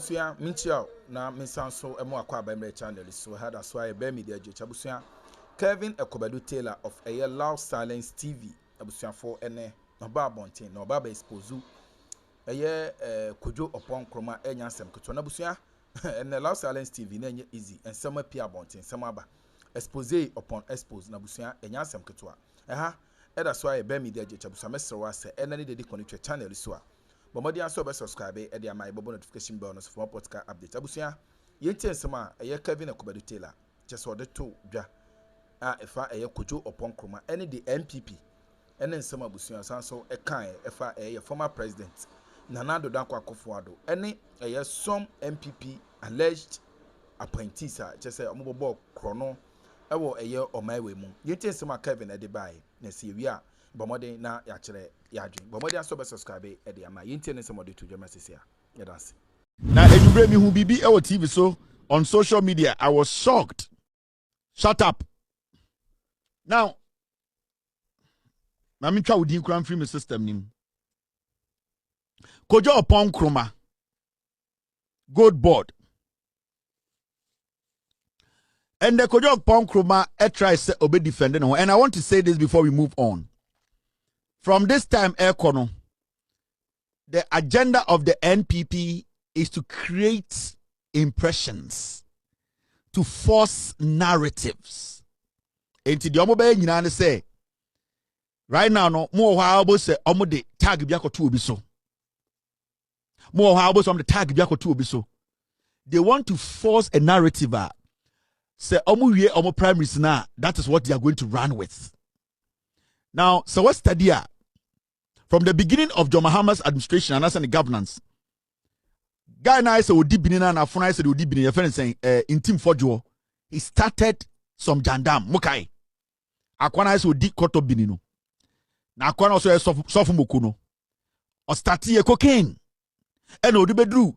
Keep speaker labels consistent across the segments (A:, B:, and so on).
A: Abusia minchia na minsanso emo akwa ba mre channel so had as why be media je Abusia Kevin Ekobadu Taylor of a Loud Silence TV Abusia for ene no ba bonten no ba expose eye Kojo Nkrumah enya nsem keto na Abusia ene Loud Silence TV na enye easy ensema pia bonten nsema aba expose upon expose na Abusia enya nsem keto a that's why be media je Abusia mesrewa se ene ne dedi connect channel so a Bomodi also be subscribe e dey my bobo notification bell no for podcast update. Abusia yenti ensema eye Kevin Ekobadu Taylor just ode to dwa efa eye Kojo Nkrumah ene the NPP ene ensema abusia sanso e kan efa eye former president Nana Addo Dankwa Akufo-Addo ene eye some NPP alleged appointees just say omobobo krono ewo eye omaiwe mu yenti ensema Kevin ede bai na se wi a Bomodi na ya chere ya adwin Bomodi aso be subscribe e dey ama yenti ne somodi to dwema sisia ya dance
B: na enubre mi hu bibi e wo TV so on social media. I was shocked. Shut up. Now na mi twa wodi nkran free me system nim Kojo Nkrumah good board and the Kojo Nkrumah try say obe defending and I want to say this before we move on. From this time, the agenda of the NPP is to create impressions, to force narratives. And the omobe nyina say, right now, no more how say omode tag biako tu obiso. More how some the tag biako tu obiso. They want to force a narrative. Say omo wie omo primaries na. That is what they are going to run with. Now, so what's the from the beginning of John Mahama's administration and as the governance, guy na say odi binina na funa say odi binina. Your friend saying Ntim Fordjour, he started some jandam mukai. Akwana say odi koto binino. Na akwana also sofu mokuno. O starti ye cocaine. And odi bedru.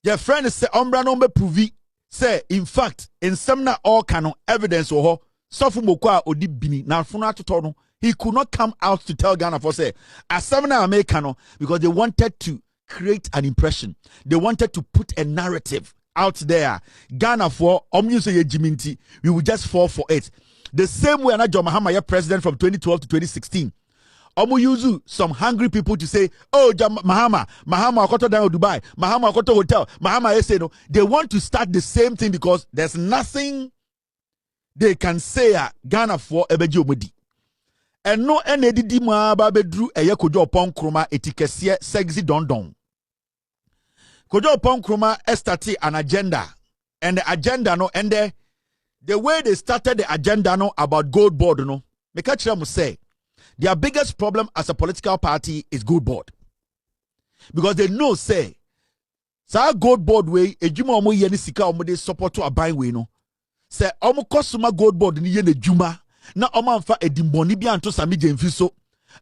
B: Your friend say ombra no be pruvi. Say in fact in some na all canon evidence or sofu mokwa odi bini na funa to he could not come out to tell Ghana for say as some American because they wanted to create an impression. They wanted to put a narrative out there. Ghana for Jiminti, we will just fall for it. The same way John Mahama president from 2012 to 2016. Yuzu some hungry people to say, oh Mahama Okoto down Dubai, Mahama Okoto hotel, Mahama say no. They want to start the same thing because there's nothing they can say Ghana for Ebeji Omodi. And no NADD ma ba bedru eye Kojo Nkrumah etikese sexy dondon. Kojo Nkrumah started an agenda. And the agenda no and the way they started the agenda no about gold board no. Make sure must say their biggest problem as a political party is gold board. Because they know say sa gold board way ejuma omo ye ni sika omo de support to aban we no. Say omo kosuma gold board ni ye na juma. Na omanfa edimboni bi anto sami jemfiso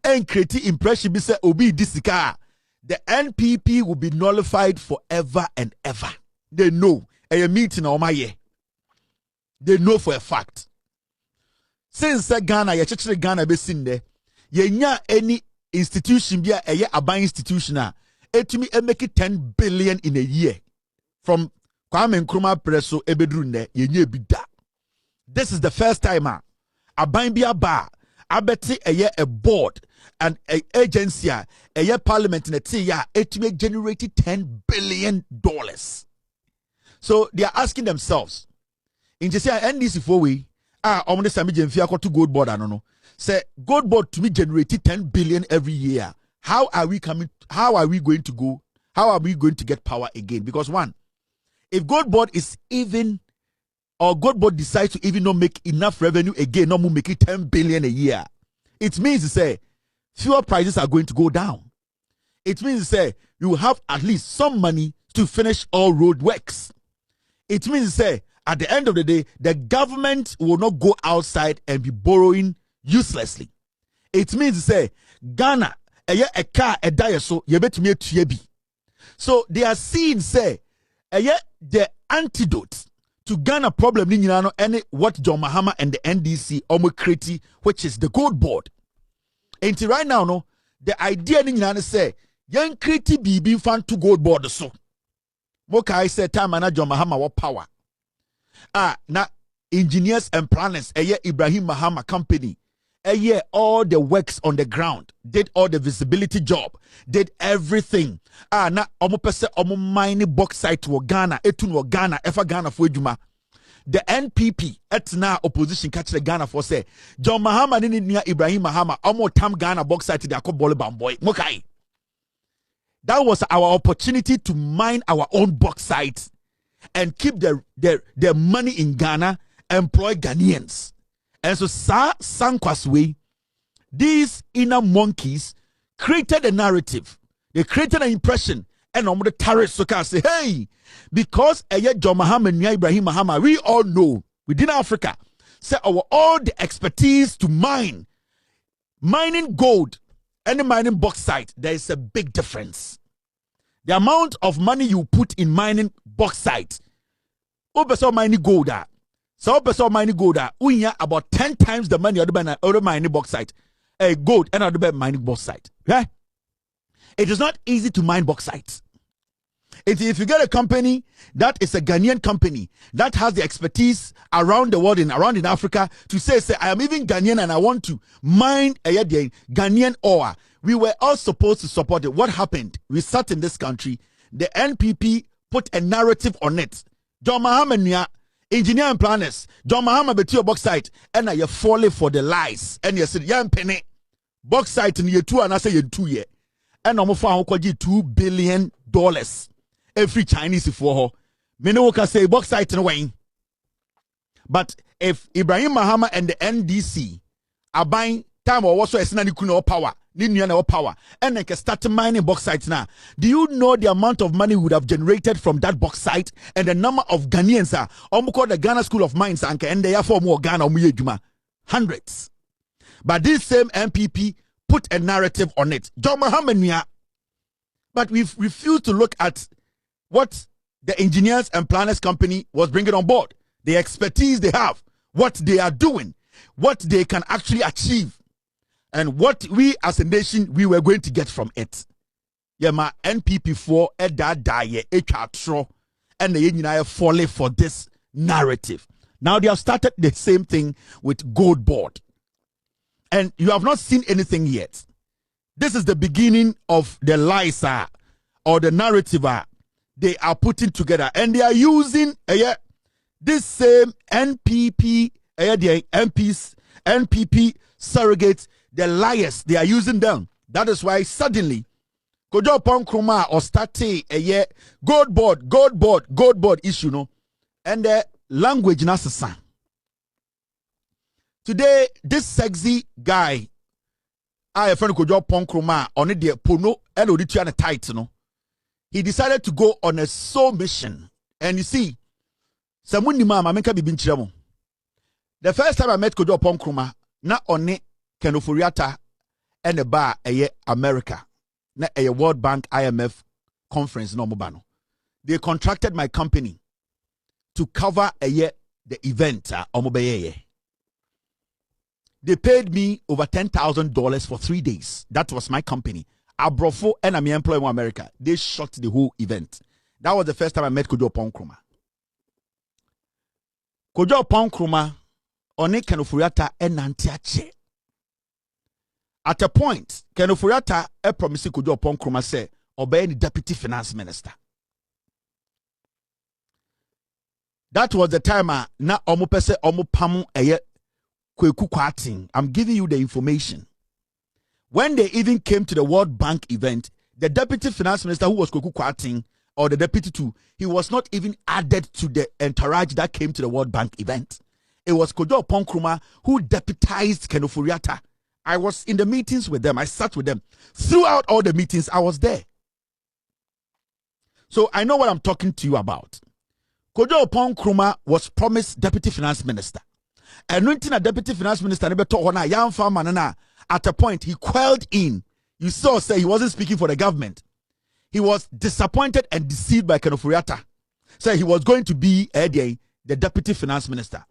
B: and create impression be say obi disika the NPP will be nullified forever and ever. They know a meeting on my year. They know for a fact. Since Ghana ye chechire Ghana be sin there ye nya any institution be a aban institution etumi make it 10 billion in a year from Kwame Nkrumah preso ebedru ne ye nya bi da. This is the first time aban bia ba abeti a board and a agency a parliament in a tia it generated $10 billion. So they are asking themselves in just NDC for we omne sami jemfia to gold board no say gold board to me generated 10 billion every year. How are we going to get power again? Because one, if gold board is even or gold board decides to even not make enough revenue again, not make it 10 billion a year, it means to say fuel prices are going to go down. It means to say you have at least some money to finish all road works. It means to say at the end of the day, the government will not go outside and be borrowing uselessly. It means to say Ghana a car a die so you bet me to so they are seeing say the antidote to Ghana problem ni nyina no any what John Mahama and the NDC almost create, which is the gold board. And right now no the idea ni nyina say yan create bibi fan to gold board so Mokai said time manager Mahama what power. Na engineers and planners, Ibrahim Mahama company. All the works on the ground, did all the visibility job, did everything. Na omo pese omo mining bauxite to Ghana, etun wo Ghana, efa Ghana for ejuma. The NPP etna opposition catch the Ghana for say John Mahama ni near Ibrahim Mahama omo tam Ghana bauxite de akobole bamboy. Mokai. That was our opportunity to mine our own bauxite and keep the money in Ghana, employ Ghanaians. And so Sankwa's way, these inner monkeys created a narrative. They created an impression. And on the terrorists say, hey, because John Mahama and Ibrahim Mahama, we all know within Africa, say all the expertise to mining gold and mining bauxite, there is a big difference. The amount of money you put in mining bauxite, mining gold, so mining gold, we have about 10 times the money other mining bauxite, gold and other mining bauxite. Yeah? It is not easy to mine bauxite. If you get a company that is a Ghanaian company that has the expertise around the world around in Africa to say I am even Ghanaian and I want to mine a Ghanaian ore, we were all supposed to support it. What happened? We sat in this country. The NPP put a narrative on it. John Mahama, engineer and planners, John Mahama beti your bauxite, and you falling for the lies. And you said, "Yeah, penny bauxite in year 2 and I say year 2 year." And I'm found $2 billion every Chinese for her. Many can say bauxite in way. But if Ibrahim Mahama and the NDC are buying time or also a power, power, and they can start mining bauxite now, do you know the amount of money we would have generated from that bauxite and the number of Ghanaians are called the Ghana School of Mines and they are for more Ghana hundreds. But this same MPP put a narrative on it. John Mahama, but we've refused to look at what the engineers and planners company was bringing on board, the expertise they have, what they are doing, what they can actually achieve, and what we as a nation we were going to get from it. Yeah, my NPP for and the falling for this narrative. Now they have started the same thing with Gold Board. And you have not seen anything yet. This is the beginning of the lies or the narrative they are putting together. And they are using this same NPP, the MPs, NPP surrogates, the liars, they are using them. That is why suddenly, Kojo Nkrumah or starting Gold Board issue, no? And the language nasa. Today, this sexy guy, I friend Kojo Nkrumah on the pono and Oditiana tight, no. He decided to go on a soul mission. And you see, the first time I met Kojo Nkrumah, not only Kenofuriata and the bar America, na a World Bank IMF conference no mobano. They contracted my company to cover the event They paid me over $10,000 for 3 days. That was my company. Abrofo and I'm employee in America. They shot the whole event. That was the first time I met Kojo Nkrumah. Kojo Nkrumah one Kenofuriata and Nantiache. At a point, Kenofuriata promised Kojo Nkrumah say obey the deputy finance minister. That was the time na omo pese omo pamu kweku kwatin. I'm giving you the information. When they even came to the World Bank event, the deputy finance minister who was kweku kwatin or the deputy too, he was not even added to the entourage that came to the World Bank event. It was Kojo Nkrumah who deputized Kenofuriata. I was in the meetings with them. I sat with them. Throughout all the meetings, I was there. So I know what I'm talking to you about. Kojo Nkrumah was promised deputy finance minister. And when a deputy finance minister at a point, he quelled in. You saw, say he wasn't speaking for the government. He was disappointed and deceived by Kenofuriata. Say he was going to be the deputy finance minister.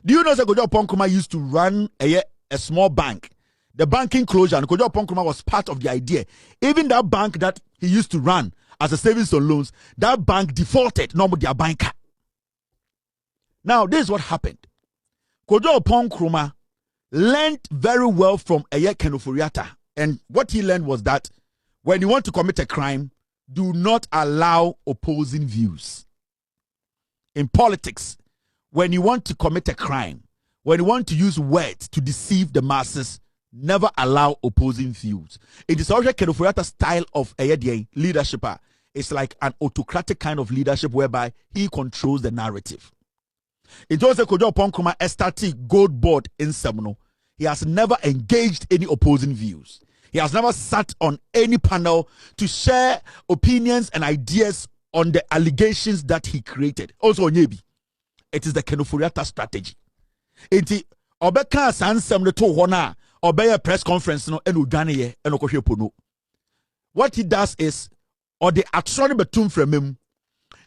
B: Do you know that Kojo Nkrumah used to run a small bank? The banking closure, and Kojo Nkrumah was part of the idea. Even that bank that he used to run, as a savings and loans, that bank defaulted, no more their banker. Now, this is what happened. Kojo Nkrumah learned very well from Eye Kenoforiata. And what he learned was that when you want to commit a crime, do not allow opposing views. In politics, when you want to commit a crime, when you want to use words to deceive the masses, never allow opposing views. It is also Kenoforiata's style of leadership. It's like an autocratic kind of leadership whereby he controls the narrative. It was a Kojo Nkrumah estatic gold board in Semino. He has never engaged any opposing views. He has never sat on any panel to share opinions and ideas on the allegations that he created. Also, Nyebi, it is the Kenoforiata strategy. Enti obeka sansem to hona obey press conference no enu dwane eno kohwe pono. What he does is or the atroni betum from him,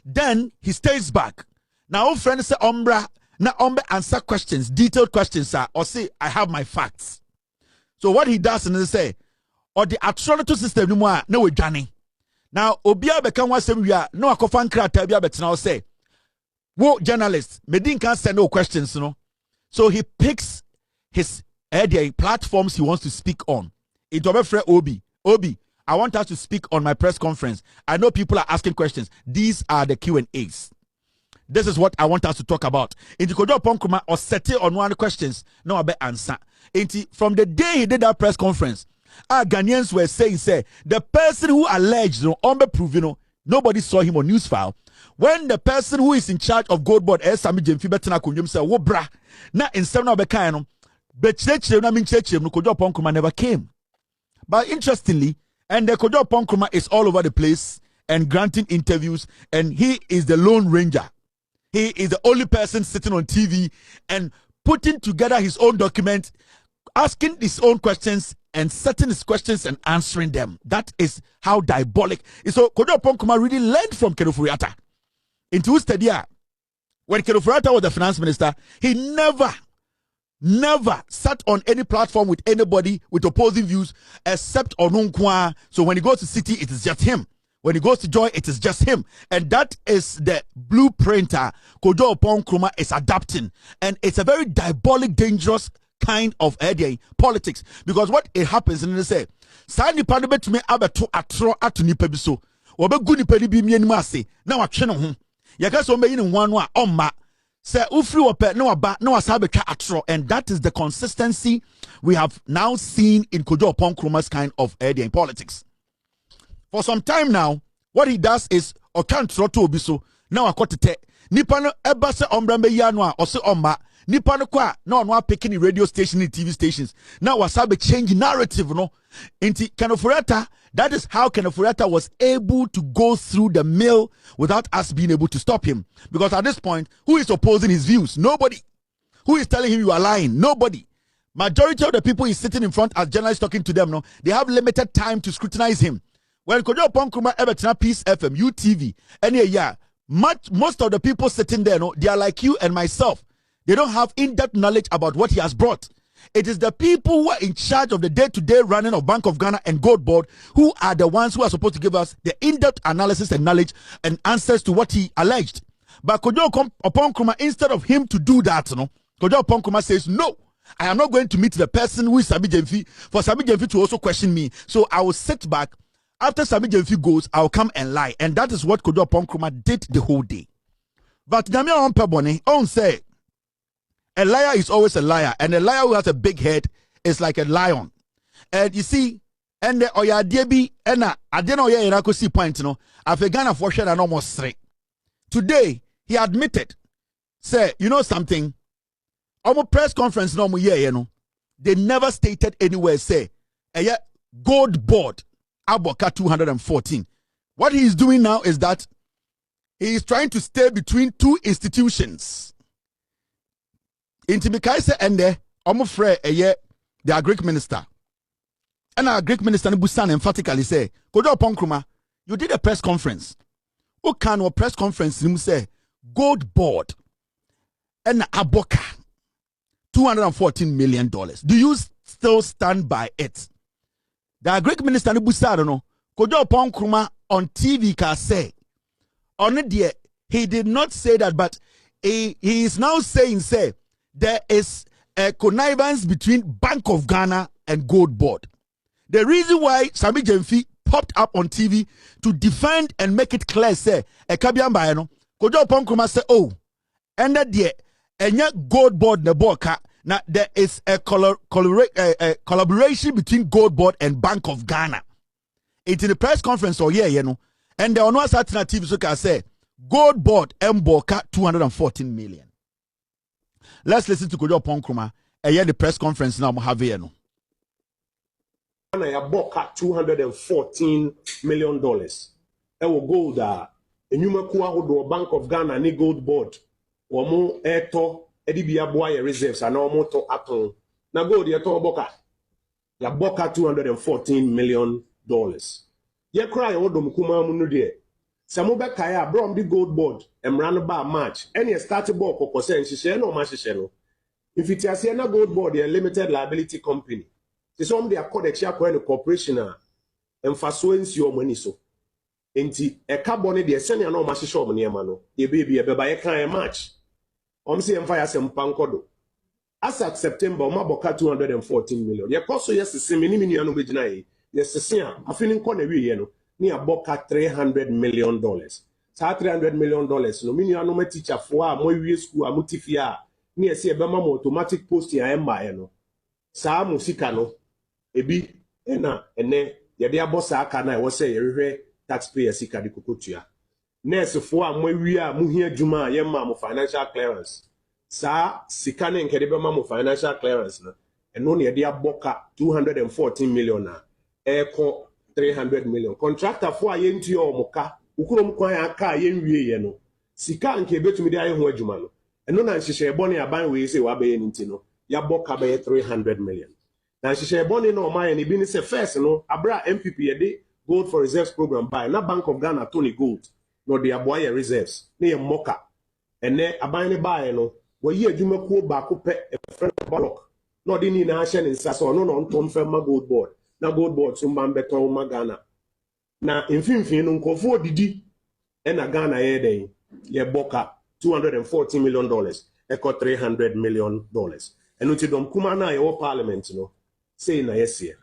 B: then he stays back. Now friends say ombra na ombe answer questions, detailed questions sir, or say I have my facts. So what he does is say or the atroni system no more no we dwane. Now obia beka wasem wi no akofa nkrata bia betena say wo journalists medin can send no questions no. So he picks his platforms he wants to speak on. Obi, I want us to speak on my press conference. I know people are asking questions. These are the Q&As. This is what I want us to talk about. Inti Kojo Nkrumah or set on one questions. No, I bet answer. Inti from the day he did that press conference, our Ghanaians were saying, say the person who alleged, nobody saw him on news file. When the person who is in charge of gold board, Sami Jemfi betena kunyum say, wo bra, na insem na obeka no, bechechire na minchechire no Kojo Nkrumah never came. But interestingly, and the Kojo Nkrumah is all over the place and granting interviews, and he is the lone ranger. He is the only person sitting on TV and putting together his own document, asking his own questions and setting his questions and answering them. That is how diabolic. So Kojo Nkrumah really learned from Kenoforiata. Into study, when Kenoforiata was the finance minister, he never sat on any platform with anybody with opposing views except Onunkwa. So when he goes to City, it is just him. When he goes to Joy, it is just him. And that is the blueprint Kojo Nkrumah is adapting. And it's a very diabolic, dangerous kind of politics. Because what it happens, and they say, Sani Padabet me abeto atro atu nipa biso. Obe gu nipa ni bi mi enimu ase. Na wa twe no ho. Yaka so me yin nwan no a omma. Se ufri wope no aba no asabe twa atro. And that is the consistency we have now seen in Kojo Nkrumah's kind of politics. For some time now, what he does is okantro to obiso. Na wakotete nipa no eba se ombra me ya no a ose omma. Nipa no kwa na onwa picking the radio station and TV stations. Now wasabe change narrative no. Inti Kenoforiata, that is how Kenoforiata was able to go through the mill without us being able to stop him. Because at this point, who is opposing his views? Nobody. Who is telling him you are lying? Nobody. Majority of the people he's sitting in front as journalists talking to them, no, they have limited time to scrutinize him. When Kojo Nkrumah ever Peace FM, UTV, most of the people sitting there, no, they are like you and myself. They don't have in-depth knowledge about what he has brought. It is the people who are in charge of the day-to-day running of Bank of Ghana and Gold Board who are the ones who are supposed to give us the in-depth analysis and knowledge and answers to what he alleged. But Kojo Nkrumah, instead of him to do that, Kojo Nkrumah says, no, I am not going to meet the person who is Sami Jemfi for Sami Jemfi to also question me. So I will sit back. After Sami Jemfi goes, I'll come and lie. And that is what Kojo Nkrumah did the whole day. But Nyamia on Pebone, on say, a liar is always a liar, and a liar who has a big head is like a lion. And you see, and the oya debi ena adena oya irako see point no. Afegana for sure and almost 3. Today he admitted, say, you know something? Our press conference no mu ye no. They never stated anywhere say a gold board aboka 214. What he is doing now is that he is trying to stay between two institutions. Intimikai and the omofre the Greek minister. And our Greek minister Busan emphatically say, Kojo Nkrumah, you did a press conference. What kind of press conference you say? Gold board and aboka $214 million. Do you still stand by it? The Greek minister Busan no Kojo Nkrumah on TV can say, on it, he did not say that, but he is now saying, say, there is a connivance between Bank of Ghana and Gold Board. The reason why Sami Jemfi popped up on TV to defend and make it clear, say, a Kabian Bayano, Kojo Nkrumah say, oh, and that there, and yet Gold Board the boka. Now there is a collaboration between Gold Board and Bank of Ghana. It's in the press conference, or yeah, you know, and there are no alternatives. So can say Gold Board Mboka 214 million. Let's listen to Kojo Nkrumah and yeah, the press conference now have here no.
C: I bought $214 million. I will go there. And you make a Bank of Ghana and Gold Board. Or more airto, Edibia boy reserves and no more to Akroma. Now go the airto boka. Ya boka $214 million. Ye cry odom kuma munu de. Samobe kaya brom the Gold Board and ran about March. Any started ball for percent she share no match share. If it is a Gold Board, a limited liability company. It's on the accord a corporation and fast your money so. Enti a carbon the senior no mash shop near mano. Ye baby a baby a match. See fire some pankodo. As at September, Maboka 214 million. Ye cost yes the same mini original. Yes, the I feeling corner we no near Boka $300 million. Sa $300 million. No mini no teacher for more school a mutifia near see a bema automatic posting I am by no. Sa musikano. Ebi ena ene yede abosa aka na wo say yehwe taxpayer sika de kokotua nurse fo a mowi a muhia djuma ye ma mo financial clearance sa sika ne nkede be ma mo financial clearance na eno ne yede aboka 214 million na eko 300 million contractor fo a ye nti o moka ukurom kwan aka ye nwie ye no sika nke betumi de aye ho adjuma no eno na nhihye bone aban we say wa be ye nti no ya boka be 300 million. Now she said, "Bonnie no my and been say first, no. Abra MPP yede gold for reserves program by na Bank of Ghana Tony Gold no the aboye reserves ne moka and ne abane buy no we ye adwuma ko ba ko pe a friend block no de ni na ahye ne nsa so no no ntom fa ma Gold Board na Gold Board so man beton ma Ghana na mfimfin no nkofo odidi e na Ghana ye den ye boka $214 million eko $300 million and uti dom kuma na ye parliament no say na yes here.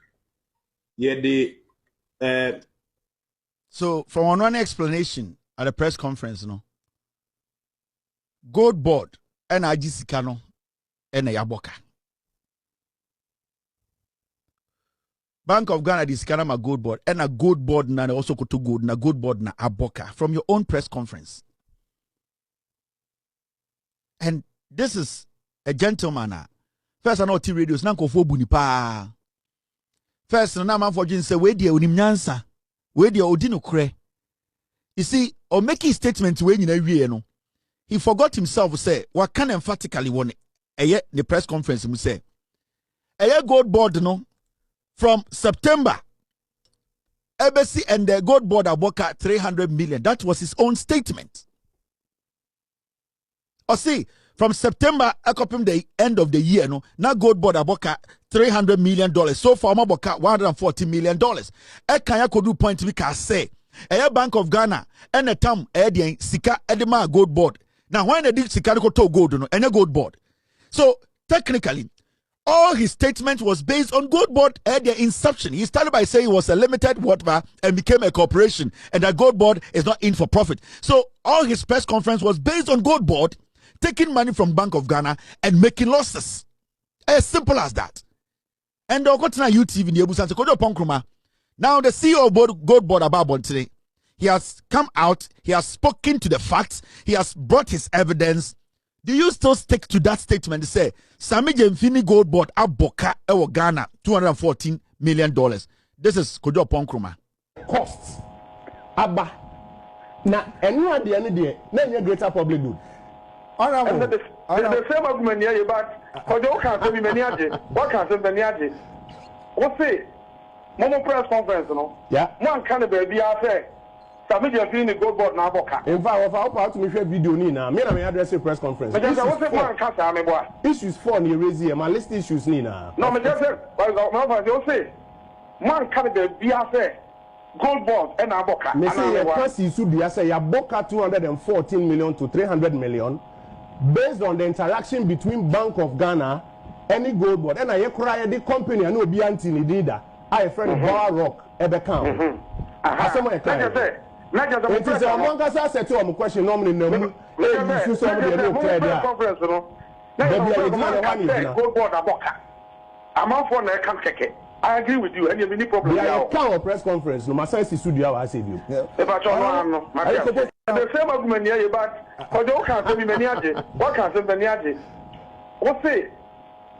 C: Yeah,
B: so from one explanation at a press conference, no Gold Board and Ajisikano and Yaboka. Bank of Ghana disikana ma Gold Board and a Gold Board na also go to gold na Gold Board na Aboka from your own press conference. And this is a gentleman. First, I know T radios nanko fo buni pa. First, na man for say we dia onim nyansa, we dia odino kre. You see, or making statement when you know no, he forgot himself. Say what can emphatically one the press conference him say. Gold Board no from September. Embassy and the Gold Board aboka 300 million. That was his own statement. Or see. From September, I copy the end of the year, no. Now Gold Board aboka $300 million. So far, aboka $140 million. Kaya could do point we can say. Bank of Ghana and the term sika edema Gold Board. Now when they did sika to gold no and a Gold Board. So technically, all his statement was based on Gold Board at their inception. He started by saying it was a limited whatever and became a corporation, and that Gold Board is not in for profit. So all his press conference was based on Gold Board taking money from Bank of Ghana and making losses. As simple as that. And they'll go to UTV in the Kojo Nkrumah. Now the CEO of Gold Board about today, he has come out, he has spoken to the facts, he has brought his evidence. Do you still stick to that statement to say Sami Jemfini Gold Board aboka ewo Ghana $214 million? This is Kojo Nkrumah.
C: Costs. Abba. Na anyone the end day, na greater public good.
D: The same argument here, but Kojo can't tell me many ages. What can't tell many ages? What's it? Momo press conference, no?
C: Yeah.
D: One kind of baby affair. Sami Jemfini Gold Board na aboka.
C: In fact, I'll to me share video ni na. Me na me address a press conference.
D: But just what's it man can't say boy.
C: Issues 4 ni raise here. My list issues ni na.
D: No, me just say, but my friend you say, man kind of baby affair. gold bonds and aboka.
C: Me say your person should be say your boka 214 million to 300 million based on the interaction between Bank of Ghana any gold board and I cry the company and no be anti leader. I friend Bar Rock Ebekam. Asoma ekran.
D: Not just
C: it is a one case set to am question normally no mu. You so be no clear there.
D: Conference no.
C: Gold
D: board aboka. Amount for na kan keke. I agree with you. Any problem
C: there? Yeah, can press conference. No, my sense is studio. I said you.
D: If I don't know, the same argument here, but Kojo can't say many ages. What can say many ages? What say?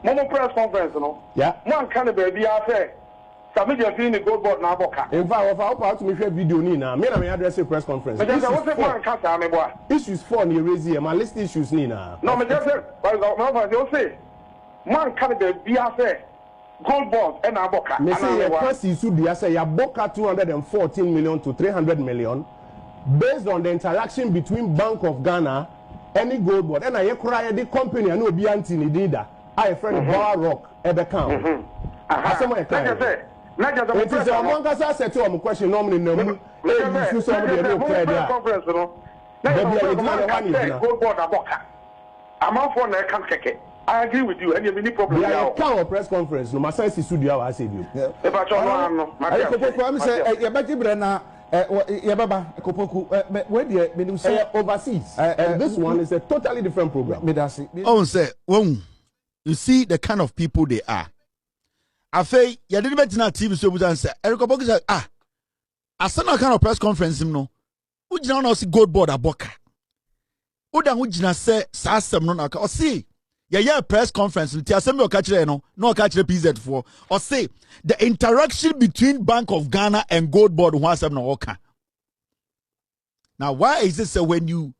D: Momo press conference, no?
C: Yeah.
D: One kind of baby affair. Submit your thing in the gold board now, Boka.
C: In fact, if I part to me share video ni na, me na me address a press conference.
D: But just what say one can't say me boy.
C: Issues 4 ni raise here. My list issues ni na.
D: No, me just say, but no say. One kind of baby affair. Gold bonds and aboka.
C: Me say your person should be say your boka 214 million to 300 million based on the interaction between Bank of Ghana any gold board and I cry the company and no be anti leader. I friend Bar Rock Ebekam. Asoma ekran.
D: Not just
C: it is a one case set to am question normally no mu. You so be no clear there.
D: Conference no.
C: Gold
D: board aboka. Amount for na kan keke. I agree with you. Any problem?
C: Yeah, can press conference. No, my sense is studio. I said you.
D: If I don't know,
B: I say, "Yeah, but Ibrana, yeah, Baba, Kopoku, where the meaning say
C: overseas." And this one is a totally different program.
B: Oh, say, you see the kind of people they are. I say, you didn't mention that TV so we say, Kopoku say, I send a kind of press conference. No, we don't know see gold board aboka. Uda we just say, "Sasem no na." Or see. Yeah, press conference. Ti asem yo catch no catch PZ for or say the interaction between Bank of Ghana and Gold Board one asem no oka. Now, why is this when you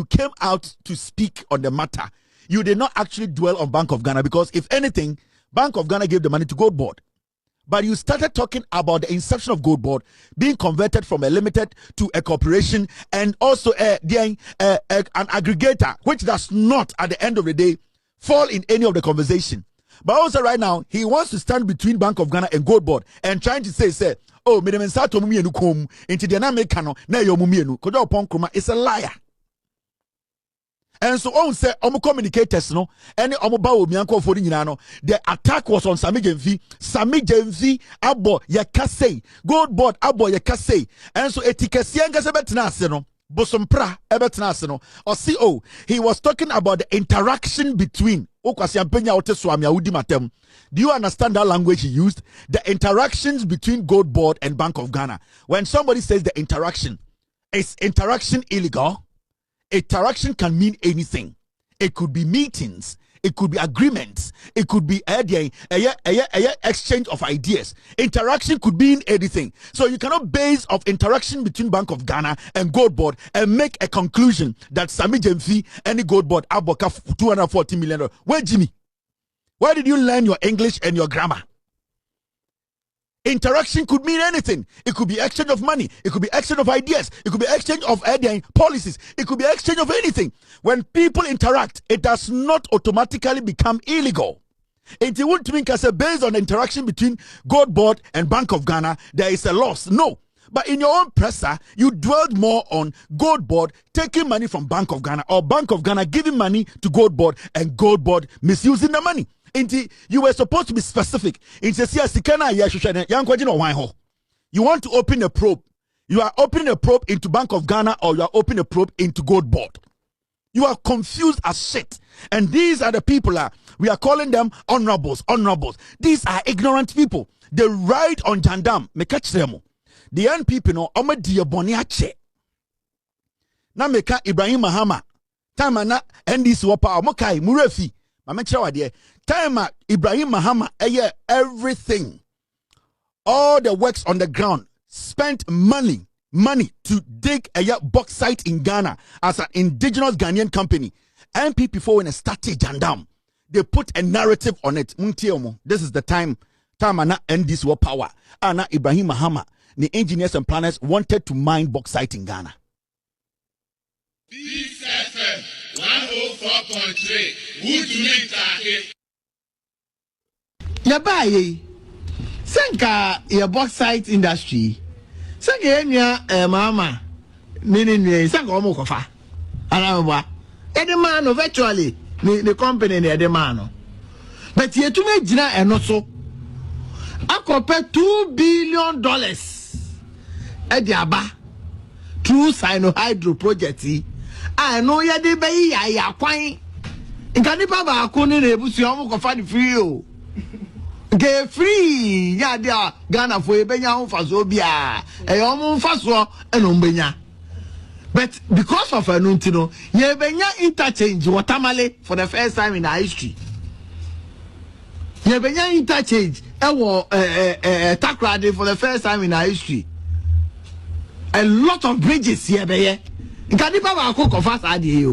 B: came out to speak on the matter, you did not actually dwell on Bank of Ghana because if anything, Bank of Ghana gave the money to Gold Board. But you started talking about the inception of Gold Board being converted from a limited to a corporation and also an aggregator, which does not, at the end of the day, fall in any of the conversation. But also right now, he wants to stand between Bank of Ghana and Gold Board and trying to say, oh, me demensato mumienu kom into the Namekano, na yo mumienu. Kojo Nkrumah is a liar. And so on say communicators no any bawo mianko for no the attack was on Sami Gemfi abo yakase Gold Board abo yakase and so etikasi angase betena ase no bosompra ebetena ase no or CO he was talking about the interaction between okwasi ampenya wote swami awudi matem. Do you understand that language he used? The interactions between Gold Board and Bank of Ghana. When somebody says the interaction, is interaction illegal? Interaction can mean anything. It could be meetings. It could be agreements. It could be exchange of ideas. Interaction could mean anything. So you cannot base of interaction between Bank of Ghana and Gold Board and make a conclusion that Sami Gemfi and Gold Board aboka $240 million. Where Jimmy? Where did you learn your English and your grammar? Interaction could mean anything. It could be exchange of money. It could be exchange of ideas. It could be exchange of policies. It could be exchange of anything. When people interact, it does not automatically become illegal. It won't mean because based on the interaction between Gold Board and Bank of Ghana, there is a loss. No. But in your own presser, you dwelled more on Gold Board taking money from Bank of Ghana or Bank of Ghana giving money to Gold Board and Gold Board misusing the money. You were supposed to be specific. You want to open a probe. You are opening a probe into Bank of Ghana or you are opening a probe into Gold Board. You are confused as shit. And these are the people, we are calling them honorables. These are ignorant people. They ride on Jandam. The young people know, Oma diya boniache. Na meka Ibrahim Mahama. Tama na NDC wapa omokai murefi. Time Ibrahim Mahama everything, all the works on the ground, spent money to dig a bauxite in Ghana as an indigenous Ghanaian company. MPP for when it started Jandam, they put a narrative on it. This is the time ana end this war power. Ana Ibrahim Mahama, the engineers and planners wanted to mine bauxite in Ghana.
E: BFM 104.3. Who to meet that? Yabaye, Senka, your bauxite industry.
F: Sagania, Mama, Nini, Sangomo Kofa. Alaba. Edemano, virtually, the company near Edemano. But yet to make dinner and also. I compare $2 billion at the Aba through Sino-Hydro project. I know ya de bay ya quine. In Canipa, couldn't able to almost find free. Get free, ya dear Ghana for a benya for Zobia, a almost fast and umbenya. But because of a nuntino, ye benya interchange watamale for the first time in our history. Ye benya interchange. Takrade for the first time in our history. A lot of bridges here, be. Nipa ba ko fast adie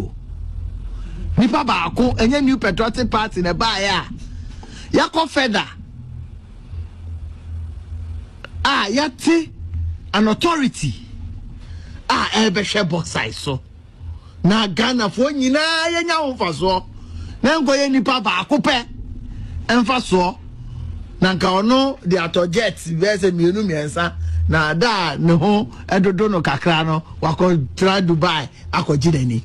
F: Nipa ba ko enye new patriotic party na ba ya. Ya ko feda. Yati an authority. Ebe she box size so. Na Ghana fo nyina ye nya wo faso. Na ngoye nipa ba ko pe. Emfa so. Nanka ono the ato jet verse mienu miensa na da ne ho edodo no kakra no wako tra Dubai akogidani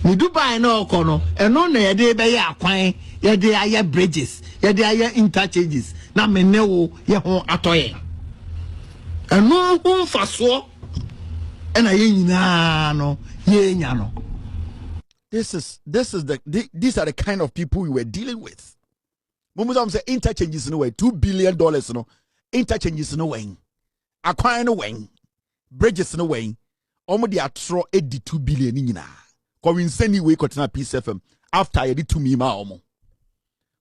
F: ni Dubai no okono eno na yede be ya akwan yede aye bridges yede aye interchanges na menewo ye ho atoye eno ho faso ena ye nyina no ye nya no.
B: These are the kind of people we were dealing with. Mumuzam say interchanges no way, $2 billion no interchanges no way, acquire no way, bridges no way, almost the atro 82 billion in Corin sending way cotton piece FM after I did to me ma omo.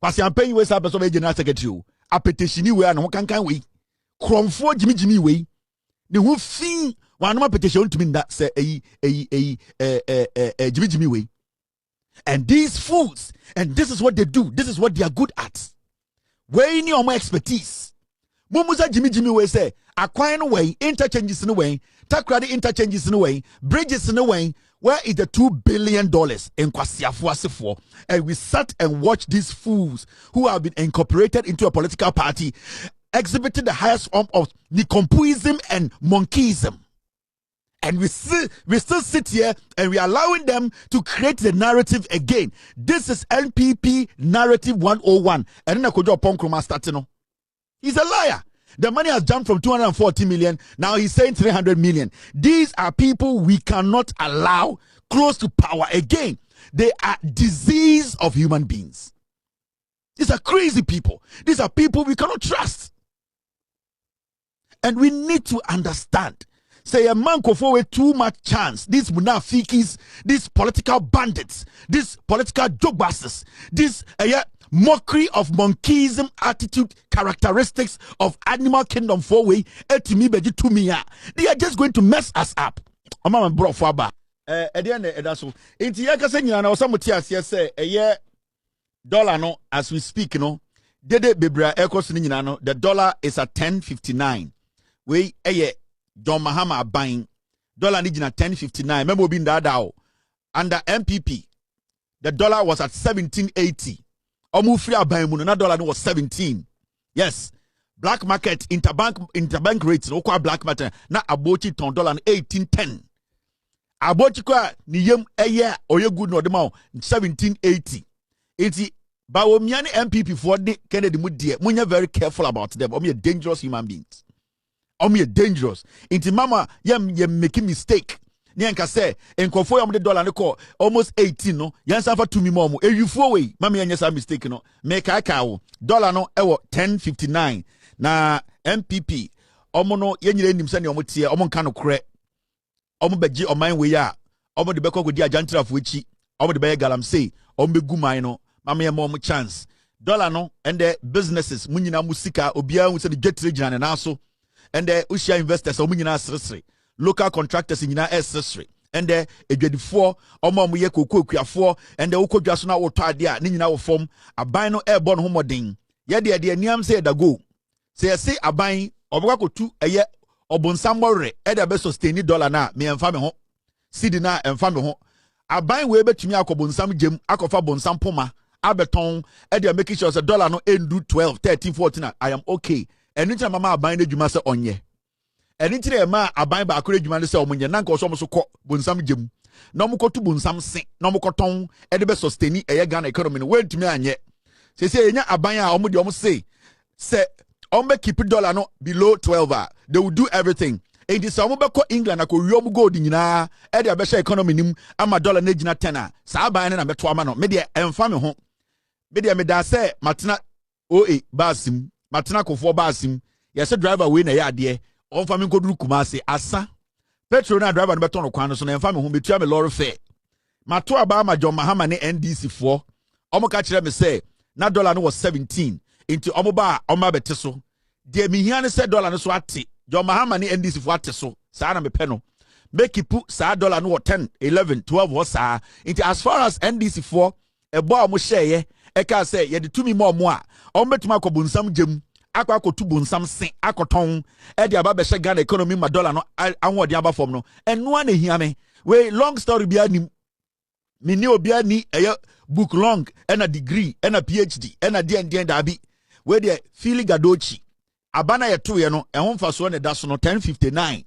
B: Pasi am paying West Africa of General Secretary, a petition way and can we crom for Jimmy way. The whole thing one more petition to me that say Jimmy way. And these fools, and this is what they do, this is what they are good at. Where in your expertise? Mumuza Jimmy way say, acquire no way, interchanges in a way, takradi interchanges in a way, bridges in a way. Where is the $2 billion in Kwasiafuasifo? And we sat and watched these fools who have been incorporated into a political party exhibiting the highest form of Nikompuism and monkeyism. And we still sit here and we are allowing them to create the narrative again. This is NPP narrative 101. And then Kojo Nkrumah starting. He's a liar. The money has jumped from 240 million. Now he's saying 300 million. These are people we cannot allow close to power again. They are disease of human beings. These are crazy people. These are people we cannot trust. And we need to understand. Say a man go forward too much chance. These munafikis, these political bandits, these political jogbusters, this mockery of monkeyism attitude, characteristics of animal kingdom forward. They are just going to mess us up. Mama bro faba. That's so. Inti yaka say nyana osamuti asiye say dollar no as we speak no. Dede bebra ekos ni nyina no. The dollar is at 10.59. We John Mahama buying dollar nijina 10.59. Remember being that under MPP, the dollar was at 17.80. Omu free buying na dollar was 17. Yes, black market interbank rates no kwa black market na abochi ton dollar 18.10. Abochi kwa niyem oye good no dema 17.80. Iti bawo miani MPP for the Kennedy mudie. Munya very careful about them. Omi dangerous human beings. Omi dangerous. Inti mama yem making mistake. Nyanka say enkofo yam the dollar ne call almost 18 no. Yansa for 2 mi mo. Eyufo we mama yanyesa mistake no. Make aka dollar no ewo 10.59. Na MPP omo no yenyire nim se ne omo tie omo nka no kre. Omo beji oman we ya. Omo de beko godi ajantrafo echi. Omo de be galamsey. Omo begu man no. Mama yam omo chance. Dollar no and the businesses munyina musika obia hu se de get region na so. And the Ushia investors are sresre. Local contractors in sresre. And the Ejedi4, Omo Muye Kuya4, and the Oko Jasuna Otadia, Nina form a bino airborne homoding. Yadi Niam said the go. Say a buying Obako 2 a year Obonsambore, Eda best sustain dollar na me and family home. Sidina and family home. A buying way bet to me Akobonsam Jim, Akofa Bonsam Poma, Aberton, Edia making sure a dollar no end do 12, 13, 14. I am okay. And anytime mama buying the Jumasa onye. ɛne ntire ɛma aban ba akora adwuma no sɛ ɔmo nyɛ nanka ɔsɔ ɔmo so kɔ bonsam gyem na ɔmo kɔto bonsam se na ɔmo kɔtɔn ɛde bɛ sustain ɛyɛ Ghana economy no wentumi anyɛ sɛ yɛnya aban a ɔmo de ɔmo sɛ ɔmo bɛ keep dollar no below 12 they will do everything. Enti sɛ ɔmo bɛkɔ England akɔ wiom gold nyinaa ɛde abɛhyɛ economy nim ama dollar na gyina 10 a saa aban no na bɛto ama no me deɛ ɛmfa me ho me deɛ meda sɛ matena OA baasim matena kofoɔ baasim yɛsɛ driver wei na ɛyɛ adeɛ ɔmfa me nkɔduru Kumase asa petrol na driver no bɛtɔ no kwan no so na ɛmfa me ho metua me lorry fare mato aba ama John Mahama ne NDC foɔ ɔmo ka kyerɛ me sɛ na dollar no was 17 enti ɔmo ba ɔmo abɛte so deɛ mihia ne sɛ dollar no so ate John Mahama ni NDC for ate so saa na mepɛ no make pu saa dollar no 10 11 12 wɔ saa nti as far as NDC for ɛbɔ a mo hyɛɛ ɛka sɛ yɛde tumi ma ɔmo a ɔmo betuma akɔ bonsam gyem akɔ akɔtu bonsam se akɔtɔn ɛde aba bɛhyɛ Ghana economy ma dollar no ahoɔden aba fam no ɛnoa na hia me we long story bia nim me ni obi ani ɛyɛ book long ɛna degree ɛna PhD ɛna deɛn dabi we de Fili Gadochi abana yeto ye no ehon fa so ne da so no 10:59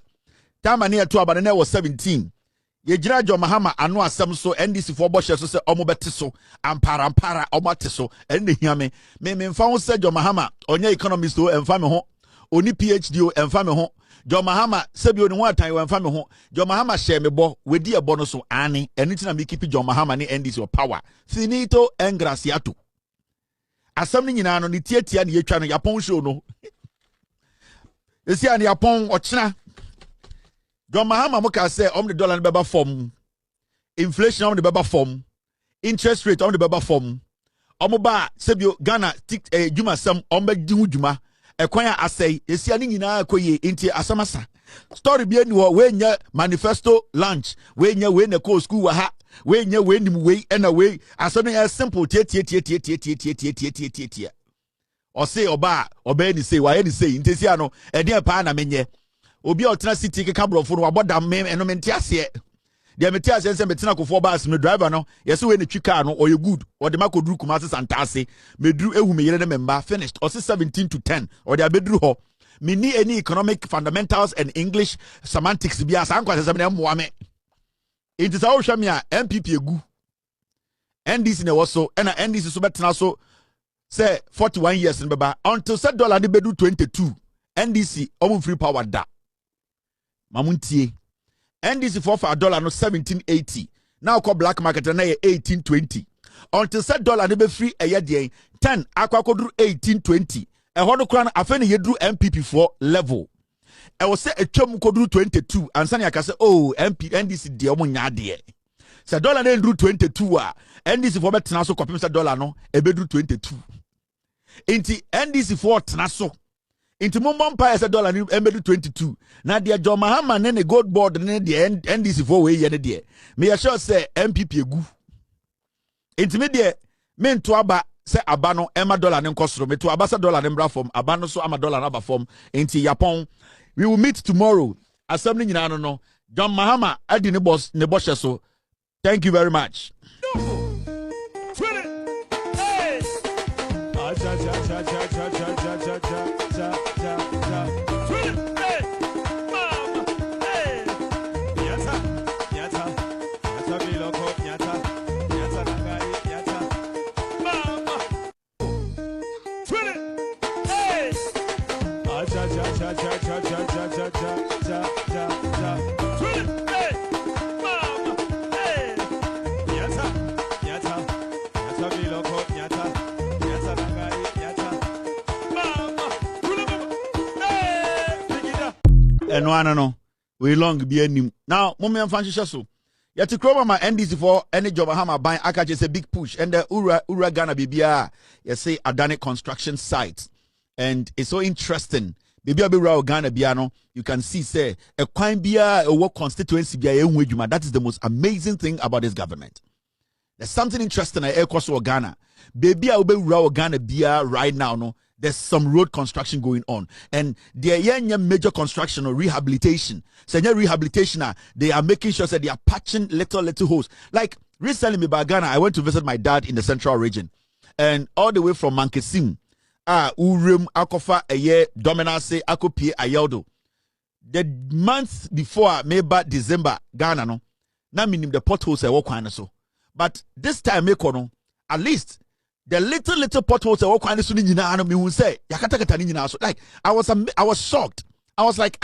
B: tama ne yeto abana na was 17 ye gira John Mahama ano asem so NDC for bo hye so se omo bete so ampara omo te so ene hia me mfa ho se John Mahama onye economist o emfa me ho oni PhD o emfa me ho John Mahama se bi oni ho atan o emfa me ho John Mahama hye me bo wedi ebo no so ane ene tina me keep John Mahama ne NDC o power finito engraciato asem ni nyina no ne tietia ne yetwa no Yapon show no esi ani Oppong ochina John Mahama mo ka say the dollar no beba form inflation on the beba form interest rate on the beba form omo ba sebio Ghana djuma sam ombe di hu djuma ekwan a asai esi ani nyina akoye nti asamasa story bi ani wo we nya manifesto launch we nya we na ko school wa ha we nya we nim we na we asano simple tie or say oba ni say why ni say ntesi ano ede pa na menye obi otena city ke kabrofo no aboda me eno mente ase de mete ase nse metena kofo bus no driver no yesi we ni twika no oye good o de makoduru Kumase santase meduru ehu me yere ne memba finished or 17-10 or de abeduru ho me ni any economic fundamentals and English semantics bia san kwase se me mo ame it is how me a MPP egu NDC ne woso na NDC so betena so say 41 years in baba until said dollar ni bedu 22 NDC omu free power da mamuntie NDC for dollar no 1780 now call black market na 1820 until said dollar ni be free eye de 10 akwakodru 1820 e ho no kra na afa ne yedru MPP for level e wo say etwam kodru 22 ansani akase oh NDC de omu nya de say dollar na ndru 22 a NDC for betena so kopim say dollar no e bedru 22 inti NDC for tena so inti mumbon pa ese dollar ni embedu 22 na de John Mahama ne gold board ne de NDC for we ye ne de me ya sure say MPP egu inti me de me nto aba se aba no ema dollar ne nkosoro me to aba se dollar ne mbra form aba no so ama dollar na aba form inti Yapon we will meet tomorrow assembly nyina no John Mahama adi ne boss so thank you very much. No, we long be anim. Now, Mummy and Francis so. Yet to Akroma my NDC for any job Bahama buying Akache is a big push. And the Ura Ghana BBA, you say Adani construction site. And it's so interesting. BBA Ghana Biano, you can see say a quine bia a work constituency bia. That is the most amazing thing about this government. There's something interesting at Air Ghana. Baby, I'll be Ghana bia right now, no. There's some road construction going on. And there are major construction or rehabilitation. So rehabilitation, they are making sure that they are patching little holes. Like recently in Ghana, I went to visit my dad in the central region. And all the way from Mankesim, Urim, Akofa, Aye, Dominase, Akopie, Ayeldo. the month before maybe December Ghana no na minim the potholes e wo kwan so but this time make no at least the little potholes e wo kwan so ni nyina no me hu say yakatakata ni nyina so like I was shocked. I was like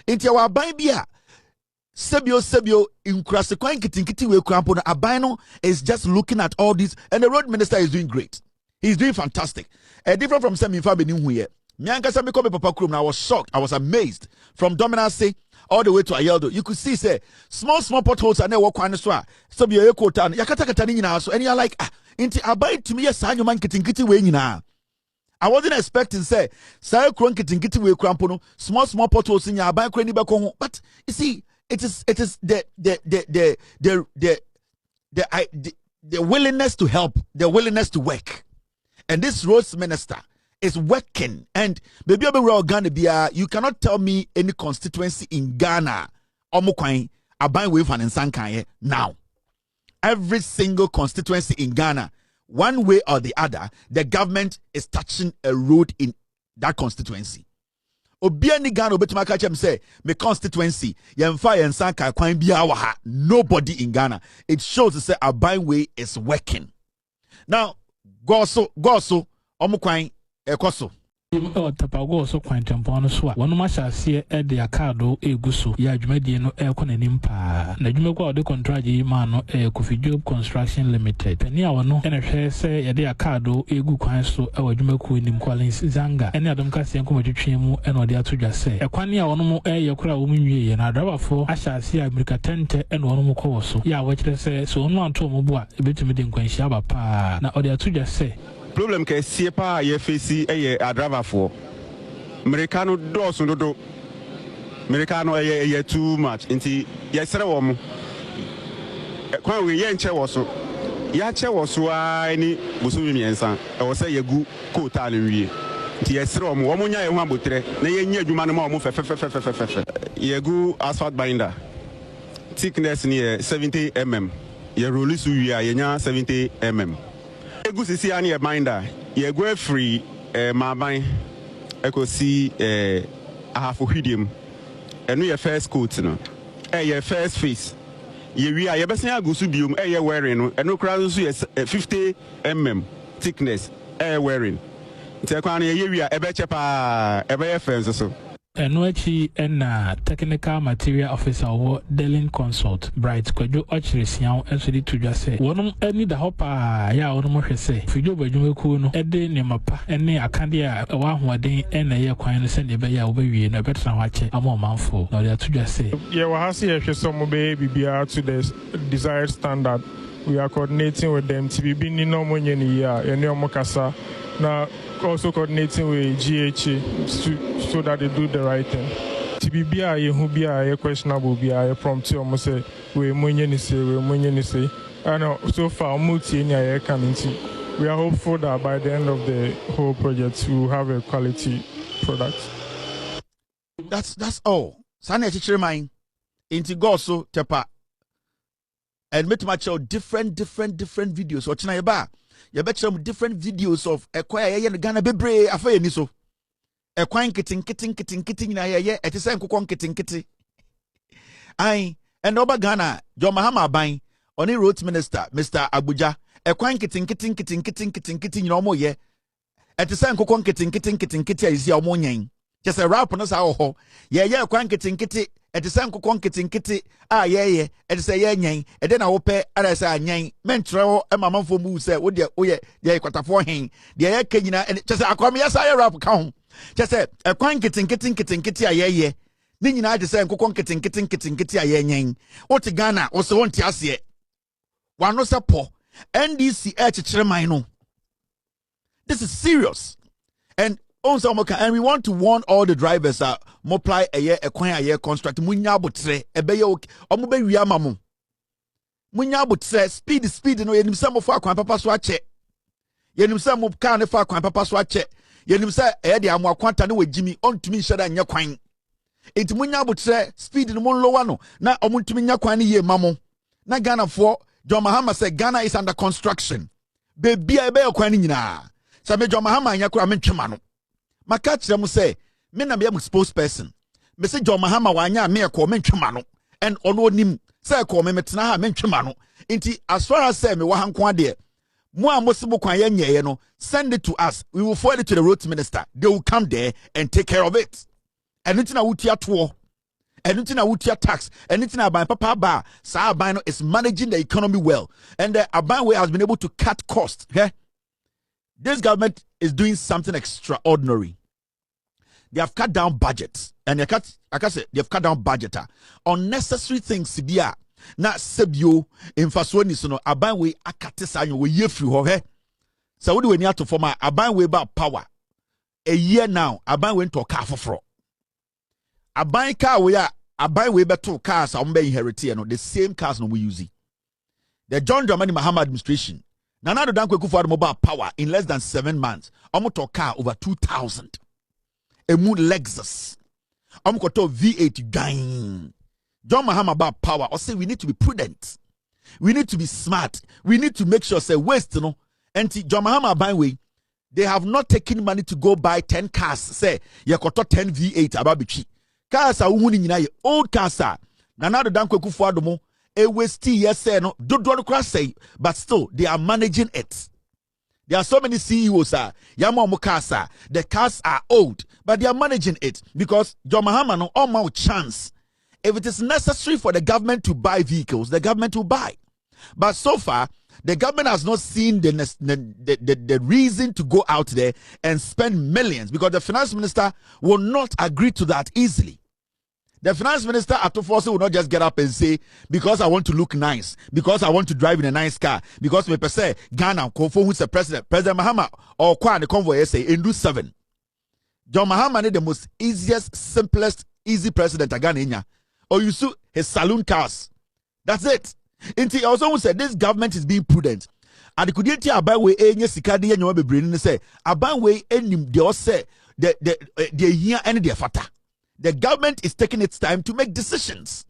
B: inti wa ban bia sebio inkrase kwan kitinkiti we krampo no aban no is just looking at all this and the road minister is doing great. He's doing fantastic. Different from some info benin here. Miankasa me come papa krom. I was shocked. I was amazed. From Dominance all the way to Ayeldo. You could see say small potholes and they walk on the swa. So be a quotan. Yakata ni na so and you're like inti abai to me yes anyo man kitinkiti we nyina. I wasn't expecting say say kron kitinkiti we krampo no small potholes in your abai kron ni beko ho. But you see it is the willingness to help, the willingness to work. And this roads minister is working. And baby Ghana, you cannot tell me any constituency in Ghana now. Every single constituency in Ghana, one way or the other, the government is touching a road in that constituency. Obiani Ghana obetuma ka chem say me constituency yemfa yensanka kwan bia wa ha. Nobody in Ghana. It shows to say Aban way is working. Now go so omukwan ekoso
G: tapago so kwantempo no so a wono mahyase e de akado eguso ya adwumadie no ekonanim pa na adwumako a de contract yi ma no Fordjour Construction Limited pani a wono ene hwe se ye de akado egu kwan so e adwumako nim Collins Zanga ene adom kase enkomatwetwe mu ene ode atodwa se ekwan a wono mo yekura wo munwie ye na adabafo ahyase America tente ene wono mo kɔ so ya wo kire se so wono anto mo bo a ebetumi de nkwanhia ba pa na ode atodwa se
H: problem ke siepa ye face driver for Americano doso dodo Americano ye too much nti ye sere wo mo kwan we ye nche wo so ya che wo so ani boso mi miensa e wo se ye gu kota le wie nti ye sere wo mo nya ye ho abotre na ye nya adwuma no ma wo fe ye gu asphalt binder thickness ni 70 mm ye roll su wie ye nya 70 mm egu sisi ani e binder ye go free maban eko si ahafo hwidiem eno ye first coat no ye first face ye wi a ye besen agusu biom ye wearing no eno kra so ye 50 mm thickness wearing ntekwan ye wi a ebe chepa ebe ye fence so
G: eno achi na technical material officer wo Delin Consult Bright Kojo Ochresian esodi tudwa se wonom ani da hopa ya wonom hwe se Fordjour badwumaku no ede ne mapa ene akade a wa hoaden ena ye kwan no se ne be ya wo bewie no betra ho ache amomanfo na ode tudwa se
I: ye wa hase ye hwe so mo be bibia to the desired standard. We are coordinating with them to be ni no mo nyeni ya ene omo kasa na also coordinating with GHA so that they do the right thing. TBBA ye who be a questionable be a prompt almost say we money say and so far multi coming. We are hopeful that by the end of the whole project we will have a quality product.
B: That's all. Sana teacher mine into goso tepa and met much different videos or china ba. You bet some different videos of Equire ye Ghana bebre afa ni so. Ekwan kitin na ye etise nkokon kitin. Ai and over Ghana John Mahama ban oni road minister Mr. Abuja ekwan kitin no mo ye etise nkokon kitin isi omo nyen. Just a rap no sa ho. Ye ekwan kitin etise nkokon kitin ye etise ye nyen e de na wo pe ara sa nyen mentre wo e mamamfo mu se wo de wo ye kwatafo hen de ye kanyina just Akroma ya sa ye rap ka ho just ekwan kitin ye ni nyina de se nkokon kitin ye nyen wo te Ghana wo se won ti ase wano se po NDC chekere man no. This is serious. And we want to warn all the drivers that multiply a year construct munya botre ebeye omo be wi amamu munya botre speed no yenim se mo fa kwan papa so ache yenim se mo car ne fa kwan papa so ache yenim se de amo akwanta ne wagimi ontumi nheda nya kwan enti munya botre speed no mo lowa no na omo ntumi nya kwan ne ye mamo na Ghana for John Mahama say Ghana is under construction baby ebeye kwan nyina sa me John Mahama nya kura mentwema no maka kire mu say me na be am spokesperson me say John Mahama wanya me ko me ntwema no and ono nim say ko me metena ha me ntwema no nti as far as say me wa hanko ade mo amosibo kwan ye nyeye no send it to us, we will forward it to the road minister, they will come there and take care of it. Anything na wutia to anything na wutia tax anything about papa ba sa aban no is managing the economy well, and the aban way has been able to cut costs. Okay, this government is doing something extraordinary. They have cut down budgets, and they have cut down budget. Unnecessary things to be na sebio infasuo ni so no aban we akate sanyo we ye free ho he. So what do we need to form aban we about power? A year now, aban went to a car for fraud. Aban car we are aban we better cars are inherited, no the same cars no we use. The John Dramani Mahama administration. Nana do danko kufu mobile power in less than 7 months. Almost a car over 2,000. A moon Lexus. Almost a V8 gang. John Mahama about power. Or say we need to be prudent. We need to be smart. We need to make sure say waste no. And John Mahama Banwe, they have not taken money to go buy 10 cars. Say, you got 10 V8 ababichi. Cars are winning in old cars. Nana the Danko Kufuadomo, a waste yes, no, don't cross say, but still they are managing it. There are so many CEOs, Yamo Mukasa. The cars are old, but they are managing it because John Mahama no all chance. If it is necessary for the government to buy vehicles, the government will buy. But so far, the government has not seen the reason to go out there and spend millions because the finance minister will not agree to that easily. The finance minister at Force will not just get up and say, because I want to look nice, because I want to drive in a nice car, because me per se, Ghana, Kofo, who's the President Mahama, or Kwan, the convoy, say, in do 7. John Mahama is the most easiest, simplest, easy president Ghana. Or you see his saloon cars. That's it. Inti also said this government is being prudent. And the kudenti abanwe enye sikade ye nyoba bebre ni say abanwe enim de say the here and the fata. The government is taking its time to make decisions.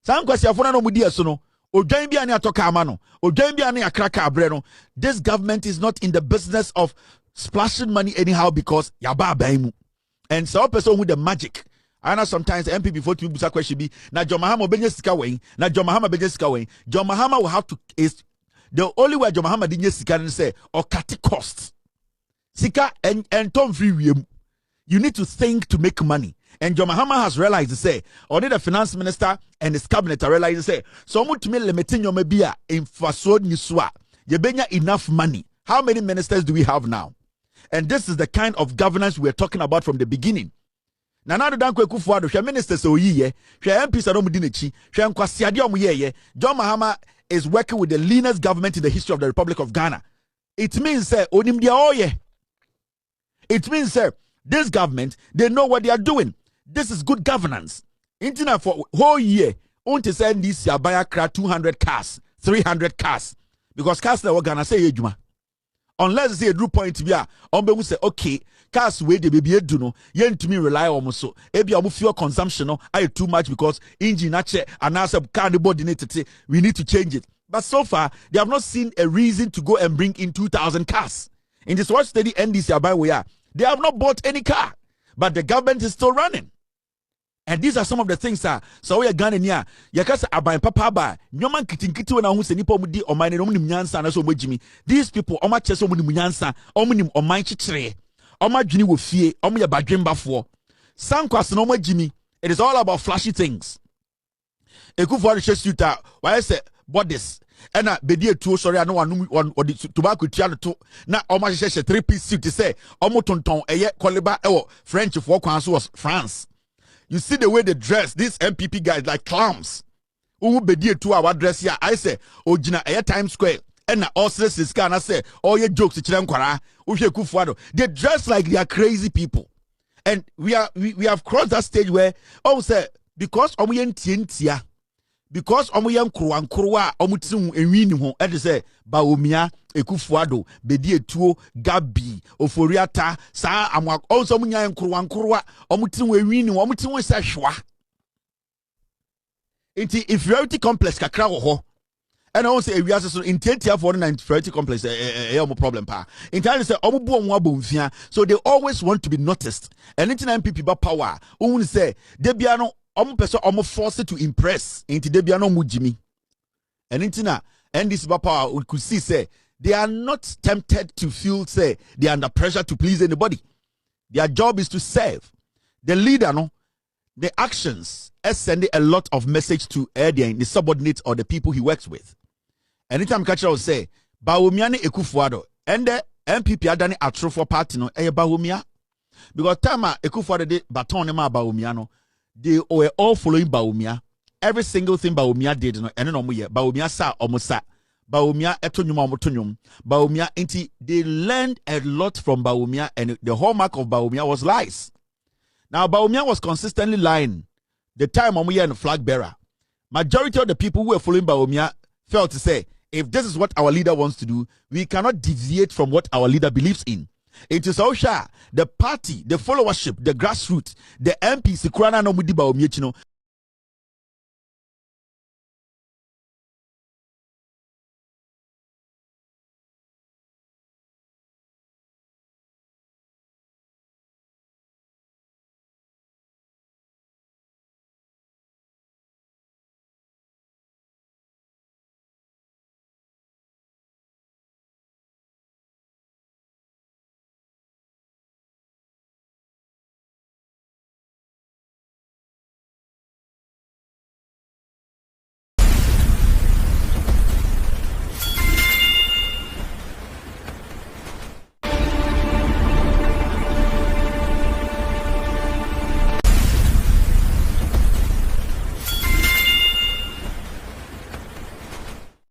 B: Some question afuna no mudi aso no odwan bia ne atoka ama no odwan bia ne akraka abre no. This government is not in the business of splashing money anyhow because yaba abaimu. And so person with the magic. I know sometimes MP before to busa question be na John Mahama benye sika wen na John Mahama benye sika wen. John Mahama will have to is the only way John Mahama dinye sika and say or cut costs. Sika and tom free wiem. You need to think to make money. And John Mahama has realized to say only the finance minister and his cabinet are realized to say so much me limiting your mebia in faso niswa. You benya enough money. How many ministers do we have now? And this is the kind of governance we are talking about from the beginning. Nana Danko Kufuado, she ministers so ye, she MPs are Mudinichi, she Nkwasiadio ye. John Mahama is working with the leanest government in the history of the Republic of Ghana. It means, sir, Onim dia oye. It means, sir, this government, they know what they are doing. This is good governance. Internet for whole year, on to send this Yabaya cra 200 cars, 300 cars. Because cars that we're gonna say, Juma. Unless say a drew point to be on say, okay, cars way the baby do no, yen to me rely on so. Ebi amu fuel consumption no, I too much because engine nache and now some car the body we need to change it. But so far, they have not seen a reason to go and bring in 2,000 cars. In this watch steady NDC by we are. They have not bought any car, but the government is still running. And these are some of the things so we are Ghana near yakasa abai papa ba nyoman kitinkiti we na hu se nipa mu di oman ne no nim nyansa na so mogimi. These people oma chese omo nim nyansa omo nim oman chichire oma dwini wo fie omo ye badwembafo sankwas na omo gimi. It is all about flashy things. Ekufu the suita why say bodies and bedi etuo sorry no one or the tobacco tia to na omo hye 3-piece suit say omo tonton eye koliba ewo French for kwan so was France. You see the way they dress, these MPP guys like clowns. Who be dear to our dress here? I say, Ojina Air Times Square. And all this is kind of say, all your jokes, they dress like they are crazy people. And we have crossed that stage where, say, because Omuyen because Omuyen Kruwa, Omutu, and we know, and say, Baumia, Ekufuado, Bedie Tuo, Gabi, Oforiata, Sa Amwak, also Munya and Kruwa, Omutu, we know, Omutu, Sashwa. Inti inferiority complex, Kakra ho. And I want to say we are so in Tentia for the inferiority complex problem pa. In time say so they always want to be noticed. And anytime people ba power, who say debiano person force to impress into debiano mujimi. And intina and this power we could see say they are not tempted to feel say they are under pressure to please anybody. Their job is to serve. The leader, no, the actions send a lot of message to the subordinates or the people he works with. Anytime catcher will say, Bawumiani Ekufuado, and the MPP adani atrofo party no Bawumia. Because time Ekufuado de baton ema Bawumiano, they were all following Bawumia. Every single thing Bawumia did, no, and no more Bawumia sa omosa. Bawumia etonyum omotonyum. Bawumia inti they learned a lot from Bawumia, and the hallmark of Bawumia was lies. Now Bawumia was consistently lying. The time when we are in the flag bearer, majority of the people who were following Bawumia felt to say, if this is what our leader wants to do, we cannot deviate from what our leader believes in. It is Osha, the party, the followership, the grassroots, the MPs, the Kurana no Mudi Bawumia,